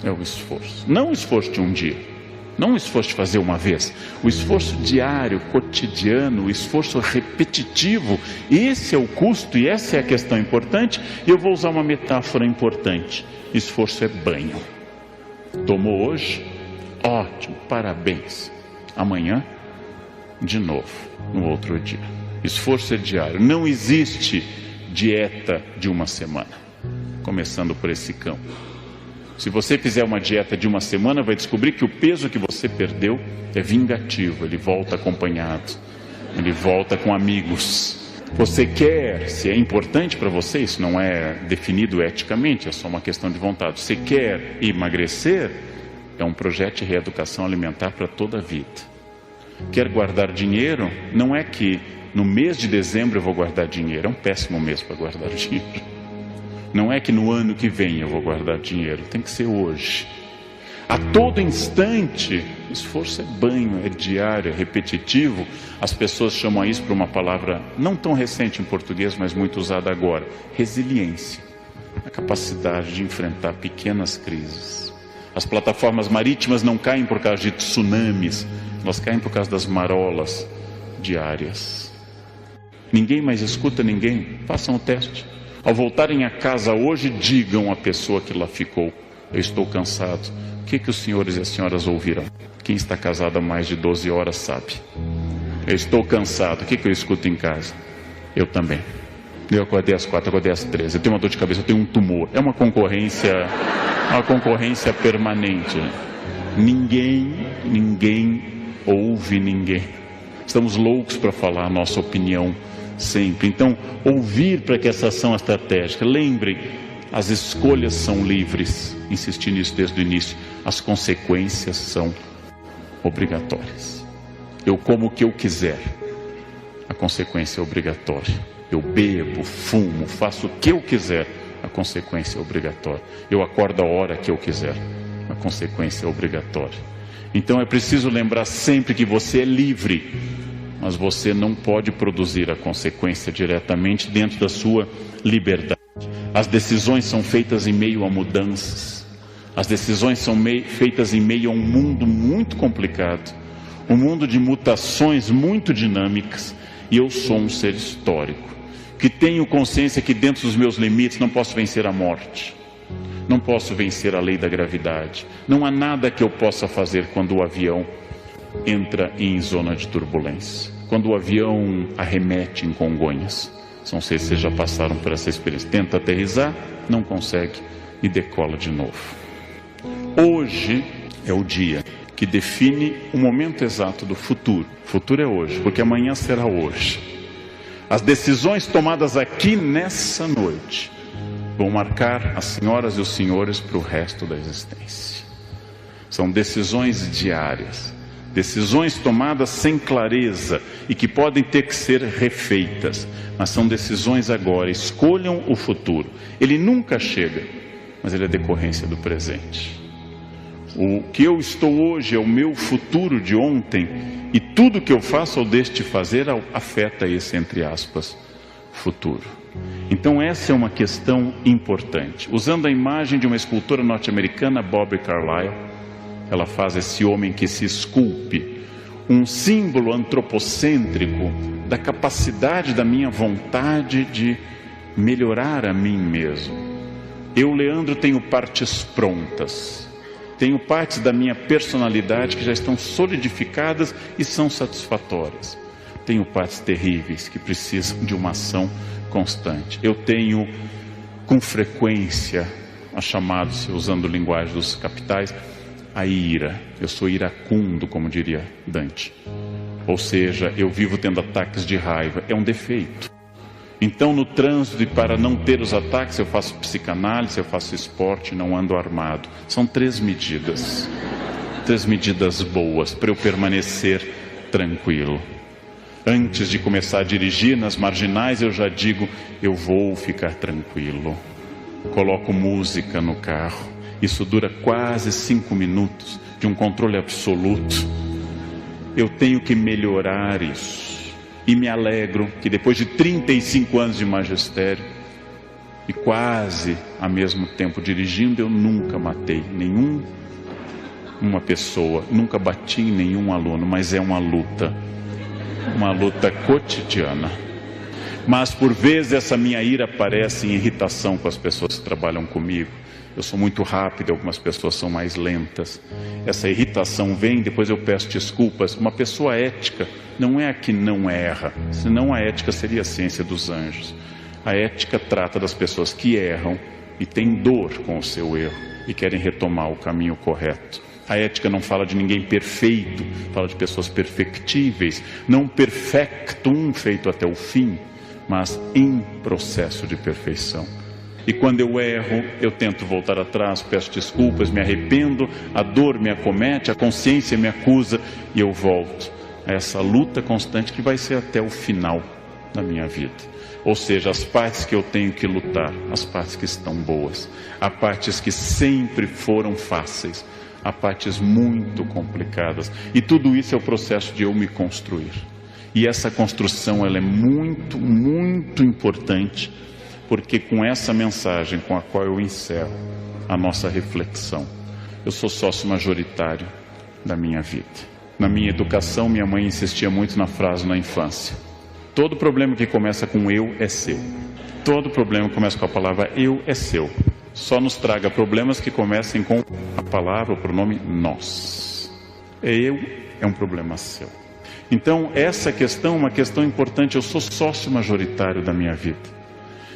é o esforço. Não o esforço de um dia, não o esforço de fazer uma vez, o esforço diário, cotidiano, o esforço repetitivo. Esse é o custo e essa é a questão importante. E eu vou usar uma metáfora importante: esforço é banho. Tomou hoje? Ótimo, parabéns. Amanhã, de novo, no outro dia. Esforço é diário. Não existe dieta de uma semana. Começando por esse campo. Se você fizer uma dieta de uma semana, vai descobrir que o peso que você perdeu é vingativo. Ele volta acompanhado. Ele volta com amigos. Você quer, se é importante para você, isso não é definido eticamente, é só uma questão de vontade. Você quer emagrecer? É um projeto de reeducação alimentar para toda a vida. Quer guardar dinheiro? Não é que no mês de dezembro eu vou guardar dinheiro. É um péssimo mês para guardar dinheiro. Não é que no ano que vem eu vou guardar dinheiro. Tem que ser hoje. A todo instante. Esforço é banho, é diário, é repetitivo. As pessoas chamam isso por uma palavra não tão recente em português, mas muito usada agora: resiliência. A capacidade de enfrentar pequenas crises. As plataformas marítimas não caem por causa de tsunamis, elas caem por causa das marolas diárias. Ninguém mais escuta ninguém. Façam o teste. Ao voltarem a casa hoje, digam à pessoa que lá ficou: eu estou cansado. O que os senhores e as senhoras ouvirão? Quem está casado há mais de 12 horas sabe. Eu estou cansado. O que eu escuto em casa? Eu também. Eu acordei às 4, acordei às 13. Eu tenho uma dor de cabeça, eu tenho um tumor. É uma concorrência permanente. Ninguém ouve ninguém. Estamos loucos para falar a nossa opinião sempre. Então, ouvir para que essa ação estratégica. Lembrem, as escolhas são livres. Insisti nisso desde o início. As consequências são obrigatórias. Eu como o que eu quiser. A consequência é obrigatória. Eu bebo, fumo, faço o que eu quiser. A consequência é obrigatória. Eu acordo a hora que eu quiser. A consequência é obrigatória. Então é preciso lembrar sempre que você é livre, mas você não pode produzir a consequência diretamente dentro da sua liberdade. As decisões são feitas em meio a mudanças. As decisões são feitas em meio a um mundo muito complicado, um mundo de mutações muito dinâmicas. E eu sou um ser histórico, que tenho consciência que dentro dos meus limites não posso vencer a morte. Não posso vencer a lei da gravidade. Não há nada que eu possa fazer quando o avião entra em zona de turbulência. Quando o avião arremete em Congonhas. Não sei se vocês já passaram por essa experiência. Tenta aterrissar, não consegue e decola de novo. Hoje é o dia que define o momento exato do futuro. O futuro é hoje, porque amanhã será hoje. As decisões tomadas aqui nessa noite vão marcar as senhoras e os senhores para o resto da existência. São decisões diárias, decisões tomadas sem clareza e que podem ter que ser refeitas, mas são decisões agora. Escolham o futuro. Ele nunca chega, mas ele é decorrência do presente. O que eu estou hoje é o meu futuro de ontem, e tudo que eu faço ou deixo de fazer afeta esse, entre aspas, futuro. Então essa é uma questão importante. Usando a imagem de uma escultora norte-americana, Bobby Carlyle, ela faz esse homem que se esculpe, um símbolo antropocêntrico da capacidade da minha vontade de melhorar a mim mesmo. Eu, Leandro, tenho partes prontas. Tenho partes da minha personalidade que já estão solidificadas e são satisfatórias. Tenho partes terríveis que precisam de uma ação constante. Eu tenho, com frequência, a chamada-se, usando linguagem dos capitais, a ira. Eu sou iracundo, como diria Dante. Ou seja, eu vivo tendo ataques de raiva. É um defeito. Então, no trânsito, e para não ter os ataques, eu faço psicanálise, eu faço esporte, não ando armado. São 3 medidas. 3 medidas boas para eu permanecer tranquilo. Antes de começar a dirigir nas marginais, eu já digo: eu vou ficar tranquilo. Coloco música no carro. Isso dura quase 5 minutos de um controle absoluto. Eu tenho que melhorar isso. E me alegro que depois de 35 anos de magistério, E quase ao mesmo tempo dirigindo, eu nunca matei uma pessoa, nunca bati em nenhum aluno, mas é uma luta cotidiana. Mas por vezes essa minha ira aparece em irritação com as pessoas que trabalham comigo. Eu sou muito rápido, algumas pessoas são mais lentas. Essa irritação vem, depois eu peço desculpas. Uma pessoa ética não é a que não erra, senão a ética seria a ciência dos anjos. A ética trata das pessoas que erram e têm dor com o seu erro e querem retomar o caminho correto. A ética não fala de ninguém perfeito, fala de pessoas perfectíveis, não perfectum, feito até o fim, mas em processo de perfeição. E quando eu erro, eu tento voltar atrás, peço desculpas, me arrependo, a dor me acomete, a consciência me acusa e eu volto a essa luta constante que vai ser até o final da minha vida. Ou seja, as partes que eu tenho que lutar, as partes que estão boas, há partes que sempre foram fáceis, há partes muito complicadas. E tudo isso é o processo de eu me construir. E essa construção ela é muito, muito importante, porque com essa mensagem com a qual eu encerro a nossa reflexão, eu sou sócio majoritário da minha vida. Na minha educação, minha mãe insistia muito na frase na infância: todo problema que começa com eu é seu. Todo problema que começa com a palavra eu é seu. Só nos traga problemas que comecem com a palavra, o pronome nós. Eu é um problema seu. Então essa questão é uma questão importante. Eu sou sócio majoritário da minha vida.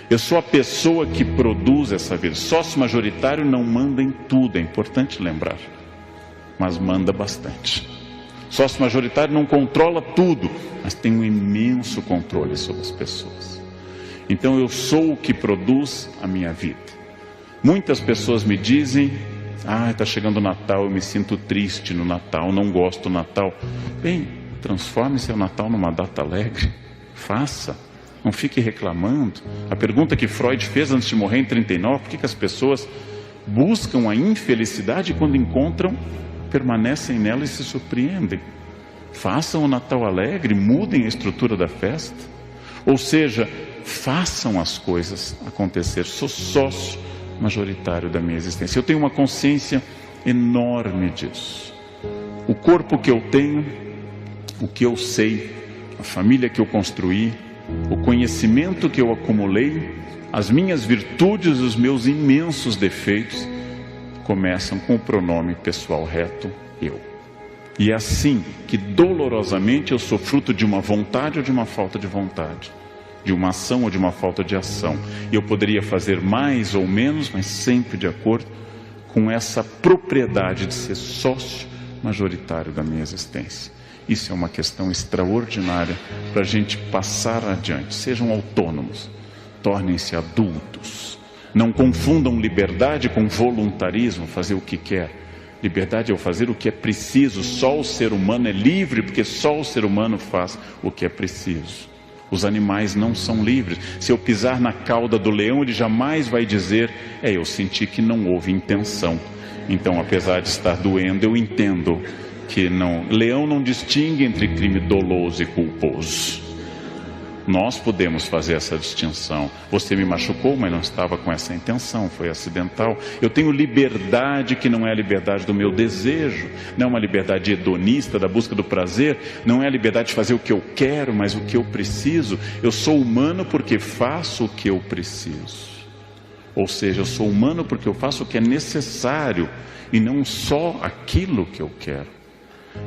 Eu sou a pessoa que produz essa vida. Sócio majoritário não manda em tudo, é importante lembrar, mas manda bastante. Sócio majoritário não controla tudo, mas tem um imenso controle sobre as pessoas. Então eu sou o que produz a minha vida. Muitas pessoas me dizem: está chegando o Natal, eu me sinto triste no Natal, não gosto do Natal. Bem, transforme seu Natal numa data alegre. Faça, não fique reclamando. A pergunta que Freud fez antes de morrer em 39, por que as pessoas buscam a infelicidade e quando encontram, permanecem nela e se surpreendem? Façam o Natal alegre, mudem a estrutura da festa. Ou seja, façam as coisas acontecer. Sou sócio majoritário da minha existência. Eu tenho uma consciência enorme disso. O corpo que eu tenho, o que eu sei, a família que eu construí, o conhecimento que eu acumulei, as minhas virtudes e os meus imensos defeitos começam com o pronome pessoal reto, eu. E é assim que dolorosamente eu sou fruto de uma vontade ou de uma falta de vontade, de uma ação ou de uma falta de ação. E eu poderia fazer mais ou menos, mas sempre de acordo com essa propriedade de ser sócio majoritário da minha existência. Isso é uma questão extraordinária para a gente passar adiante. Sejam autônomos, tornem-se adultos. Não confundam liberdade com voluntarismo, fazer o que quer. Liberdade é o fazer o que é preciso. Só o ser humano é livre, porque só o ser humano faz o que é preciso. Os animais não são livres. Se eu pisar na cauda do leão, ele jamais vai dizer: eu senti que não houve intenção. Então, apesar de estar doendo, eu entendo que não. Leão não distingue entre crime doloso e culposo. Nós podemos fazer essa distinção. Você me machucou, mas não estava com essa intenção, foi acidental. Eu tenho liberdade que não é a liberdade do meu desejo, não é uma liberdade hedonista da busca do prazer, não é a liberdade de fazer o que eu quero, mas o que eu preciso. Eu sou humano porque faço o que eu preciso. Ou seja, eu sou humano porque eu faço o que é necessário e não só aquilo que eu quero.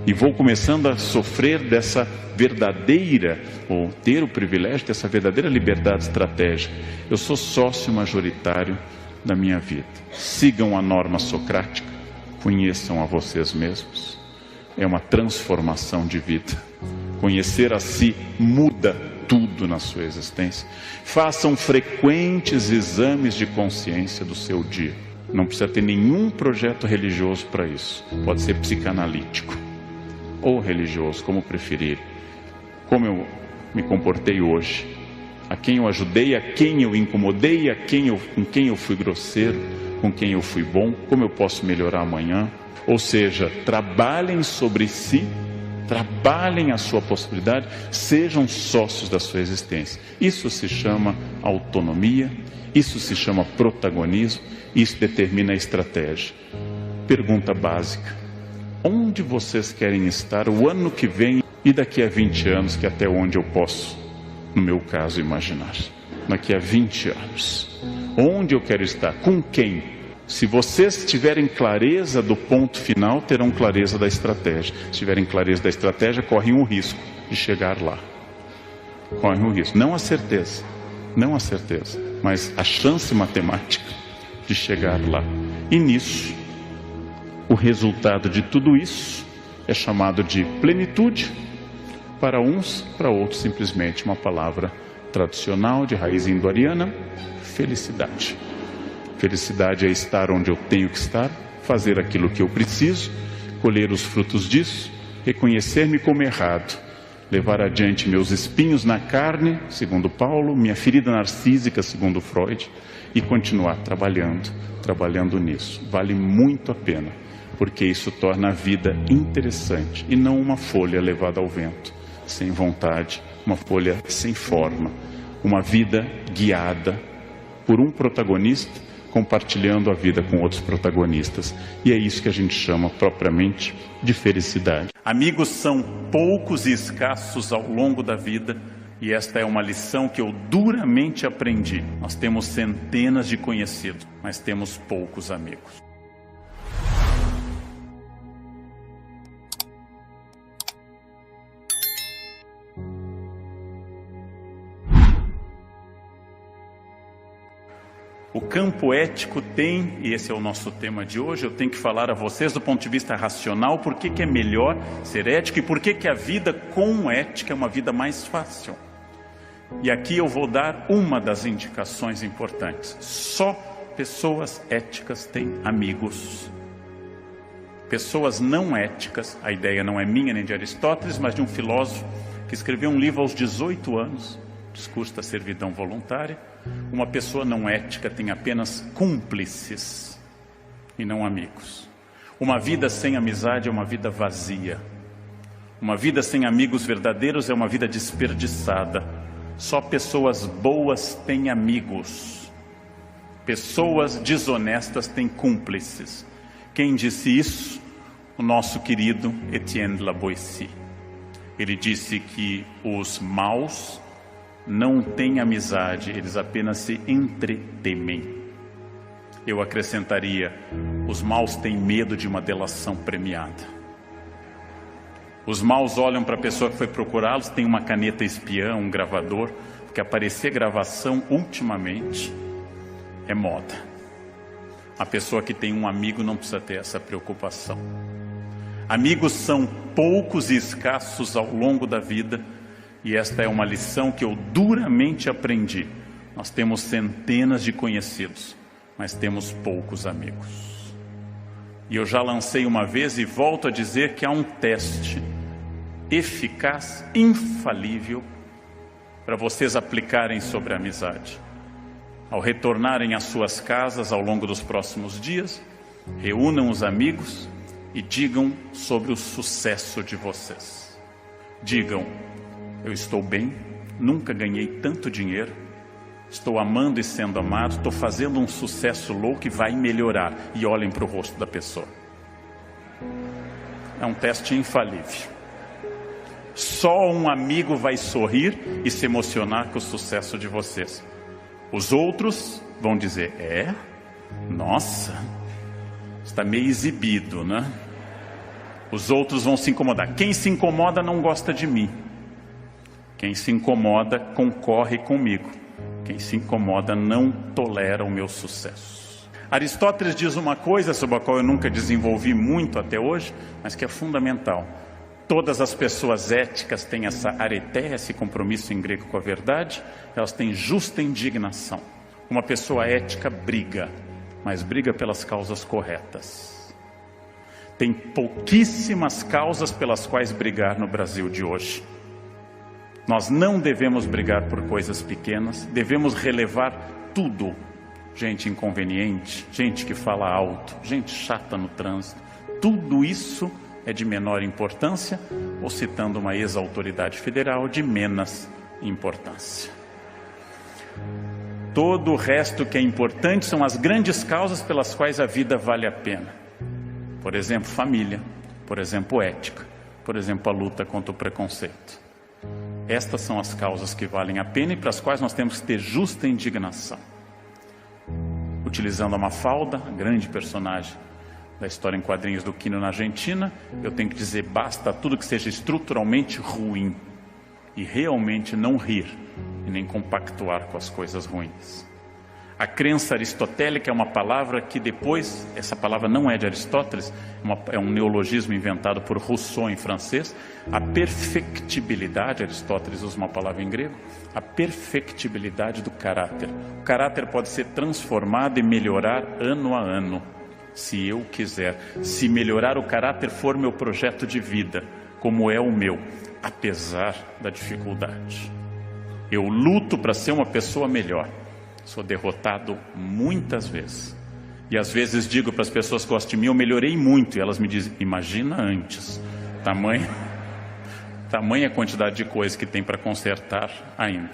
E vou começando a sofrer dessa verdadeira, ou ter o privilégio dessa verdadeira liberdade estratégica. Eu sou sócio majoritário da minha vida. Sigam a norma socrática, conheçam a vocês mesmos. É uma transformação de vida. Conhecer a si muda tudo na sua existência. Façam frequentes exames de consciência do seu dia. Não precisa ter nenhum projeto religioso para isso. Pode ser psicanalítico ou religioso, como preferir. Como eu me comportei hoje, a quem eu ajudei, a quem eu incomodei, com quem eu fui grosseiro, com quem eu fui bom, como eu posso melhorar amanhã. Ou seja, trabalhem sobre si, trabalhem a sua possibilidade, sejam sócios da sua existência. Isso se chama autonomia, Isso se chama protagonismo, isso determina a estratégia. Pergunta básica: onde vocês querem estar o ano que vem e daqui a 20 anos, que é até onde eu posso, no meu caso, imaginar? Daqui a 20 anos, onde eu quero estar? Com quem? Se vocês tiverem clareza do ponto final, terão clareza da estratégia. Se tiverem clareza da estratégia, correm o risco de chegar lá. Correm o risco, não a certeza, não a certeza, mas a chance matemática de chegar lá. E nisso, o resultado de tudo isso é chamado de plenitude. Para uns, para outros, simplesmente uma palavra tradicional de raiz indo-ariana: felicidade. Felicidade é estar onde eu tenho que estar, fazer aquilo que eu preciso, colher os frutos disso, reconhecer-me como errado, levar adiante meus espinhos na carne, segundo Paulo, minha ferida narcísica, segundo Freud, e continuar trabalhando nisso. Vale muito a pena, porque isso torna a vida interessante e não uma folha levada ao vento, sem vontade, uma folha sem forma. Uma vida guiada por um protagonista, compartilhando a vida com outros protagonistas. E é isso que a gente chama propriamente de felicidade. Amigos são poucos e escassos ao longo da vida, e esta é uma lição que eu duramente aprendi. Nós temos centenas de conhecidos, mas temos poucos amigos. O campo ético tem, e esse é o nosso tema de hoje, eu tenho que falar a vocês do ponto de vista racional, por que é melhor ser ético e por que a vida com ética é uma vida mais fácil. E aqui eu vou dar uma das indicações importantes: só pessoas éticas têm amigos. Pessoas não éticas, a ideia não é minha nem de Aristóteles, mas de um filósofo que escreveu um livro aos 18 anos, Discurso da Servidão Voluntária. Uma pessoa não ética tem apenas cúmplices e não amigos. Uma vida sem amizade é uma vida vazia. Uma vida sem amigos verdadeiros é uma vida desperdiçada. Só pessoas boas têm amigos. Pessoas desonestas têm cúmplices. Quem disse isso? O nosso querido Etienne Laboissy. Ele disse que os maus não têm amizade, eles apenas se entretemem. Eu acrescentaria: os maus têm medo de uma delação premiada. Os maus olham para a pessoa que foi procurá-los, tem uma caneta espiã, um gravador, porque aparecer gravação ultimamente é moda. A pessoa que tem um amigo não precisa ter essa preocupação. Amigos são poucos e escassos ao longo da vida, e esta é uma lição que eu duramente aprendi. Nós temos centenas de conhecidos, mas temos poucos amigos. E eu já lancei uma vez e volto a dizer que há um teste eficaz, infalível, para vocês aplicarem sobre a amizade. Ao retornarem às suas casas ao longo dos próximos dias, reúnam os amigos e digam sobre o sucesso de vocês. Digam: eu estou bem, nunca ganhei tanto dinheiro, estou amando e sendo amado, estou fazendo um sucesso louco e vai melhorar. E olhem para o rosto da pessoa. É um teste infalível. Só um amigo vai sorrir e se emocionar com o sucesso de vocês. Os outros vão dizer: nossa, está meio exibido, né? Os outros vão se incomodar. Quem se incomoda não gosta de mim. Quem se incomoda concorre comigo. Quem se incomoda não tolera o meu sucesso. Aristóteles diz uma coisa sobre a qual eu nunca desenvolvi muito até hoje, mas que é fundamental. Todas as pessoas éticas têm essa areteia, esse compromisso em grego com a verdade. Elas têm justa indignação. Uma pessoa ética briga, mas briga pelas causas corretas. Tem pouquíssimas causas pelas quais brigar no Brasil de hoje. Nós não devemos brigar por coisas pequenas, devemos relevar tudo. Gente inconveniente, gente que fala alto, gente chata no trânsito, tudo isso é de menor importância, ou citando uma ex-autoridade federal, de menos importância. Todo o resto que é importante são as grandes causas pelas quais a vida vale a pena. Por exemplo, família. Por exemplo, ética. Por exemplo, a luta contra o preconceito. Estas são as causas que valem a pena e para as quais nós temos que ter justa indignação. Utilizando a Mafalda, a grande personagem da história em quadrinhos do Quino na Argentina, eu tenho que dizer basta a tudo que seja estruturalmente ruim e realmente não rir e nem compactuar com as coisas ruins. A crença aristotélica é uma palavra que depois, essa palavra não é de Aristóteles, é um neologismo inventado por Rousseau em francês. A perfectibilidade, Aristóteles usa uma palavra em grego, a perfectibilidade do caráter. O caráter pode ser transformado e melhorar ano a ano, se eu quiser. Se melhorar o caráter for meu projeto de vida, como é o meu, apesar da dificuldade. Eu luto para ser uma pessoa melhor. Sou derrotado muitas vezes. E às vezes digo para as pessoas que gostam de mim, eu melhorei muito. E elas me dizem, imagina antes. Tamanha quantidade de coisa que tem para consertar ainda.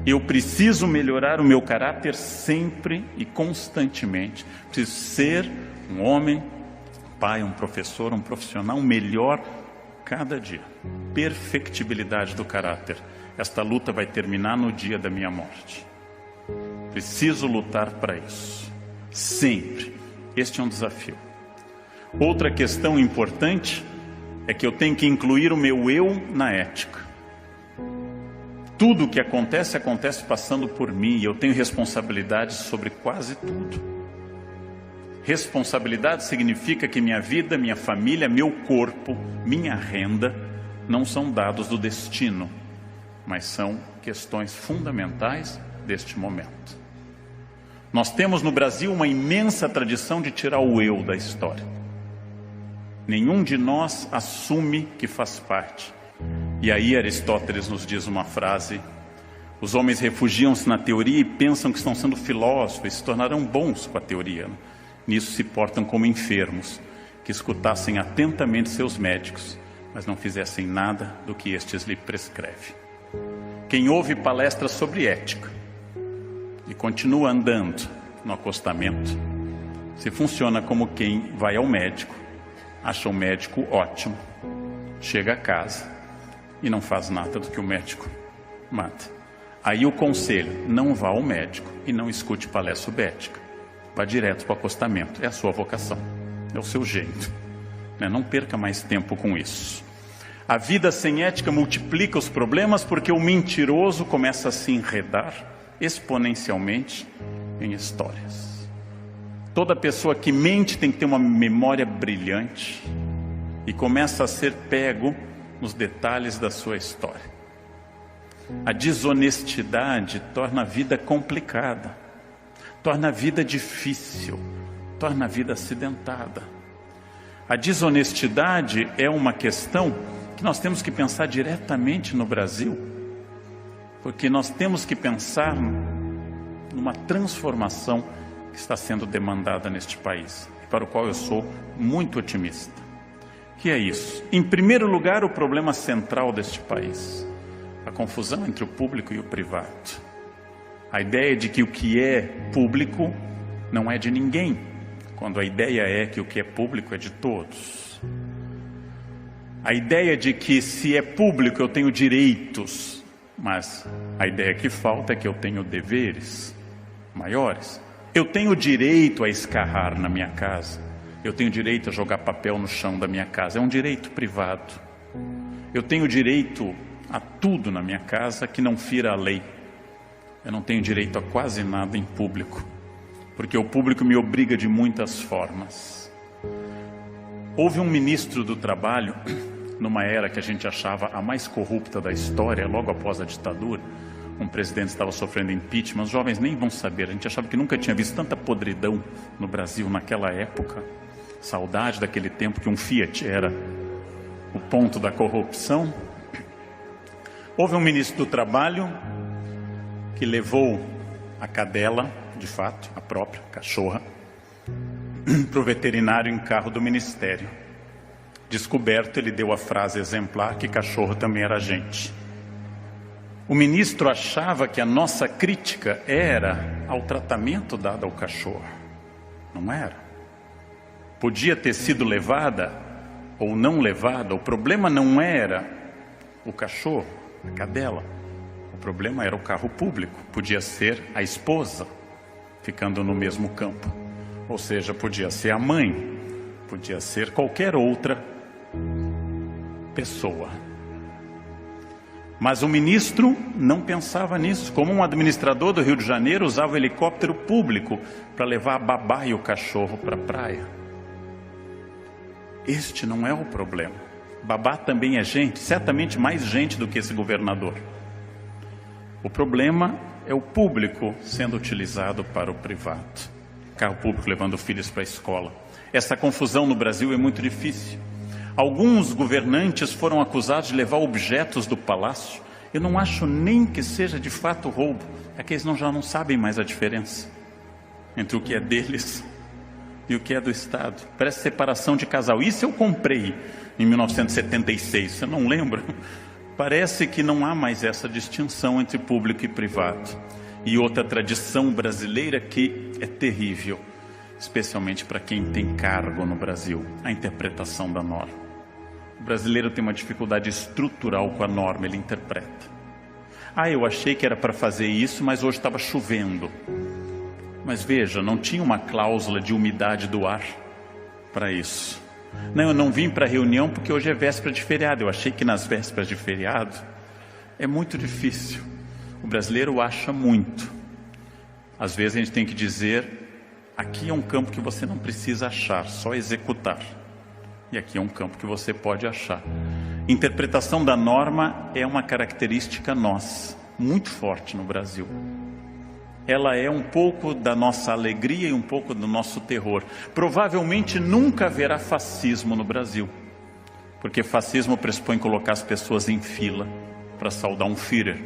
Eu preciso melhorar o meu caráter sempre e constantemente. Preciso ser um homem, um pai, um professor, um profissional melhor cada dia. Perfectibilidade do caráter. Esta luta vai terminar no dia da minha morte. Preciso lutar para isso, sempre. Este é um desafio. Outra questão importante é que eu tenho que incluir o meu eu na ética. Tudo o que acontece, acontece passando por mim, e eu tenho responsabilidade sobre quase tudo. Responsabilidade significa que minha vida, minha família, meu corpo, minha renda, não são dados do destino, mas são questões fundamentais deste momento. Nós temos no Brasil uma imensa tradição de tirar o eu da história. Nenhum de nós assume que faz parte. E aí Aristóteles nos diz uma frase: os homens refugiam-se na teoria e pensam que estão sendo filósofos e se tornarão bons com a teoria. Nisso se portam como enfermos, que escutassem atentamente seus médicos, mas não fizessem nada do que estes lhe prescrevem. Quem ouve palestras sobre ética e continua andando no acostamento, se funciona como quem vai ao médico, acha o médico ótimo, chega a casa e não faz nada do que o médico manda. Aí o conselho: não vá ao médico e não escute palestra sobre ética. Vá direto para o acostamento. É a sua vocação, é o seu jeito, né? Não perca mais tempo com isso. A vida sem ética multiplica os problemas porque o mentiroso começa a se enredar exponencialmente em histórias. Toda pessoa que mente tem que ter uma memória brilhante e começa a ser pego nos detalhes da sua história. A desonestidade torna a vida complicada, torna a vida difícil, torna a vida acidentada. A desonestidade é uma questão que nós temos que pensar diretamente no Brasil, porque nós temos que pensar numa transformação que está sendo demandada neste país, para o qual eu sou muito otimista. Que é isso? Em primeiro lugar, o problema central deste país, a confusão entre o público e o privado. A ideia de que o que é público não é de ninguém, quando a ideia é que o que é público é de todos. A ideia de que se é público eu tenho direitos, mas a ideia que falta é que eu tenho deveres maiores. Eu tenho direito a escarrar na minha casa. Eu tenho direito a jogar papel no chão da minha casa. É um direito privado. Eu tenho direito a tudo na minha casa que não fira a lei. Eu não tenho direito a quase nada em público, porque o público me obriga de muitas formas. Houve um ministro do Trabalho, numa era que a gente achava a mais corrupta da história, logo após a ditadura. Um presidente estava sofrendo impeachment, os jovens nem vão saber, a gente achava que nunca tinha visto tanta podridão no Brasil naquela época. Saudade daquele tempo que um Fiat era o ponto da corrupção. Houve um ministro do Trabalho que levou a cadela, de fato, a própria cachorra, para o veterinário em carro do ministério. Descoberto, ele deu a frase exemplar que cachorro também era gente. O ministro achava que a nossa crítica era ao tratamento dado ao cachorro. Não era. Podia ter sido levada ou não levada. O problema não era o cachorro, a cadela. O problema era o carro público. Podia ser a esposa ficando no mesmo campo. Ou seja, podia ser a mãe. Podia ser qualquer outra pessoa. Mas o ministro não pensava nisso. Como um administrador do Rio de Janeiro usava o helicóptero público para levar a babá e o cachorro para a praia. Este não é o problema. Babá também é gente, certamente mais gente do que esse governador. O problema é o público sendo utilizado para o privado. Carro público levando filhos para a escola. Essa confusão no Brasil é muito difícil. Alguns governantes foram acusados de levar objetos do palácio. Eu não acho nem que seja de fato roubo. É que eles já não sabem mais a diferença entre o que é deles e o que é do Estado. Parece separação de casal. Isso eu comprei em 1976, você não lembra? Parece que não há mais essa distinção entre público e privado. E outra tradição brasileira que é terrível, especialmente para quem tem cargo no Brasil, a interpretação da norma. O brasileiro tem uma dificuldade estrutural com a norma, ele interpreta. Eu achei que era para fazer isso, mas hoje estava chovendo. Mas veja, não tinha uma cláusula de umidade do ar para isso. Não, eu não vim para a reunião porque hoje é véspera de feriado. Eu achei que nas vésperas de feriado é muito difícil. O brasileiro acha muito. Às vezes a gente tem que dizer, aqui é um campo que você não precisa achar, só executar. E aqui é um campo que você pode achar. Interpretação da norma é uma característica nossa, muito forte no Brasil. Ela é um pouco da nossa alegria e um pouco do nosso terror. Provavelmente nunca haverá fascismo no Brasil, porque fascismo pressupõe colocar as pessoas em fila para saudar um Führer.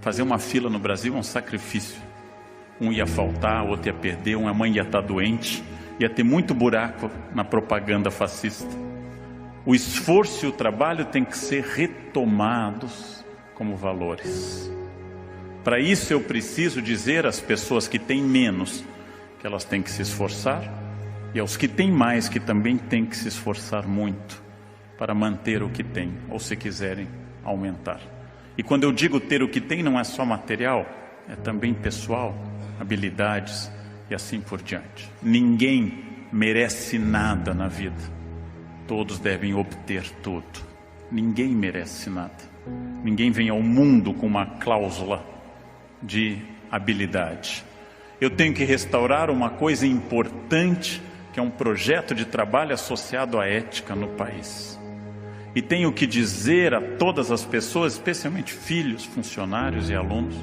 Fazer uma fila no Brasil é um sacrifício. Um ia faltar, outro ia perder, uma mãe ia estar doente, ia ter muito buraco na propaganda fascista. O esforço e o trabalho têm que ser retomados como valores. Para isso eu preciso dizer às pessoas que têm menos que elas têm que se esforçar, e aos que têm mais que também têm que se esforçar muito para manter o que têm, ou se quiserem aumentar. E quando eu digo ter o que tem, não é só material, é também pessoal, habilidades e assim por diante. Ninguém merece nada na vida. Todos devem obter tudo. Ninguém merece nada. Ninguém vem ao mundo com uma cláusula de habilidade. Eu tenho que restaurar uma coisa importante, que é um projeto de trabalho associado à ética no país. E tenho que dizer a todas as pessoas, especialmente filhos, funcionários e alunos,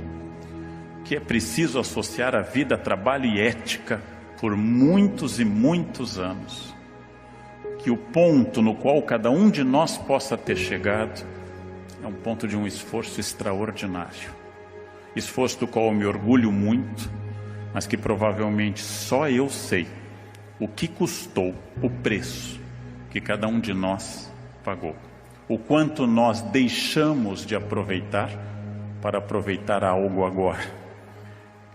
que é preciso associar a vida a trabalho e ética por muitos e muitos anos. Que o ponto no qual cada um de nós possa ter chegado é um ponto de um esforço extraordinário. Esforço do qual eu me orgulho muito, mas que provavelmente só eu sei o que custou, o preço que cada um de nós pagou. O quanto nós deixamos de aproveitar para aproveitar algo agora.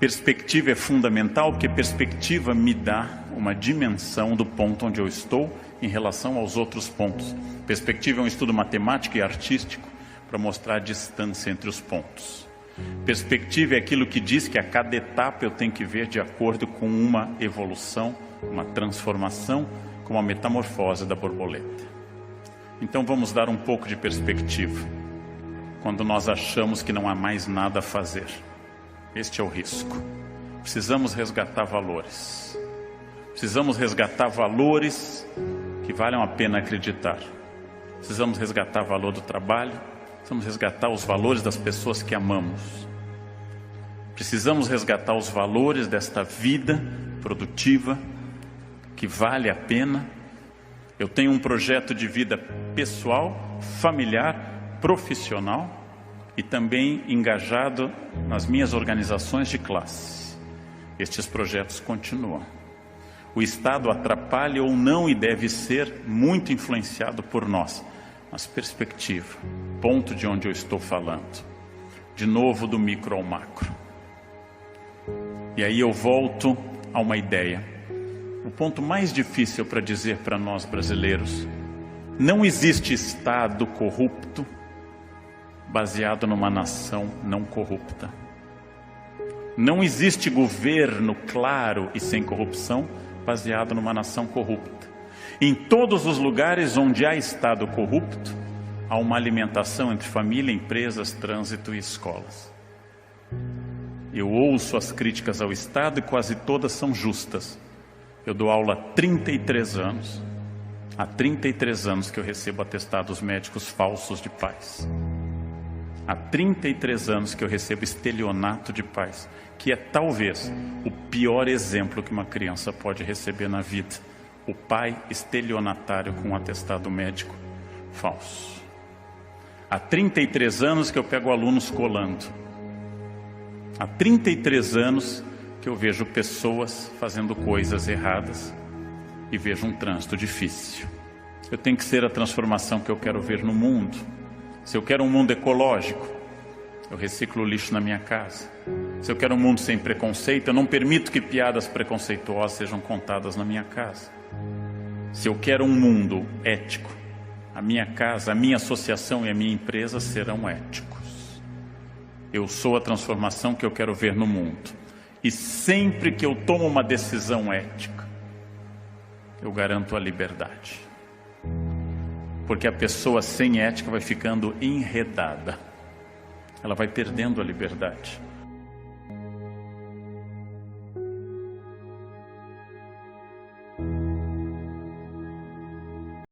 Perspectiva é fundamental, porque perspectiva me dá uma dimensão do ponto onde eu estou em relação aos outros pontos. Perspectiva é um estudo matemático e artístico para mostrar a distância entre os pontos. Perspectiva é aquilo que diz que a cada etapa eu tenho que ver de acordo com uma evolução, uma transformação, como a metamorfose da borboleta. Então vamos dar um pouco de perspectiva, quando nós achamos que não há mais nada a fazer. Este é o risco. Precisamos resgatar valores. Precisamos resgatar valores que valham a pena acreditar. Precisamos resgatar o valor do trabalho. Precisamos resgatar os valores das pessoas que amamos. Precisamos resgatar os valores desta vida produtiva que vale a pena. Eu tenho um projeto de vida pessoal, familiar, profissional e também engajado nas minhas organizações de classe. Estes projetos continuam. O Estado atrapalha ou não e deve ser muito influenciado por nós. Mas perspectiva, ponto de onde eu estou falando. de novo do micro ao macro. E aí eu volto a uma ideia. O ponto mais difícil para dizer para nós brasileiros: não existe Estado corrupto baseado numa nação não corrupta. Não existe governo claro e sem corrupção baseado numa nação corrupta. Em todos os lugares onde há Estado corrupto, há uma alimentação entre família, empresas, trânsito e escolas. Eu ouço as críticas ao Estado e quase todas são justas. Eu dou aula há 33 anos. Há 33 anos que eu recebo atestados médicos falsos de pais. Há 33 anos que eu recebo estelionato de pais, que é talvez o pior exemplo que uma criança pode receber na vida. O pai estelionatário com um atestado médico falso. Há 33 anos que eu pego alunos colando. Há 33 anos que eu vejo pessoas fazendo coisas erradas e vejo um trânsito difícil. Eu tenho que ser a transformação que eu quero ver no mundo. Se eu quero um mundo ecológico, eu reciclo o lixo na minha casa. Se eu quero um mundo sem preconceito, eu não permito que piadas preconceituosas sejam contadas na minha casa. Se eu quero um mundo ético, a minha casa, a minha associação e a minha empresa serão éticos. Eu sou a transformação que eu quero ver no mundo. E sempre que eu tomo uma decisão ética, eu garanto a liberdade. Porque a pessoa sem ética vai ficando enredada. Ela vai perdendo a liberdade.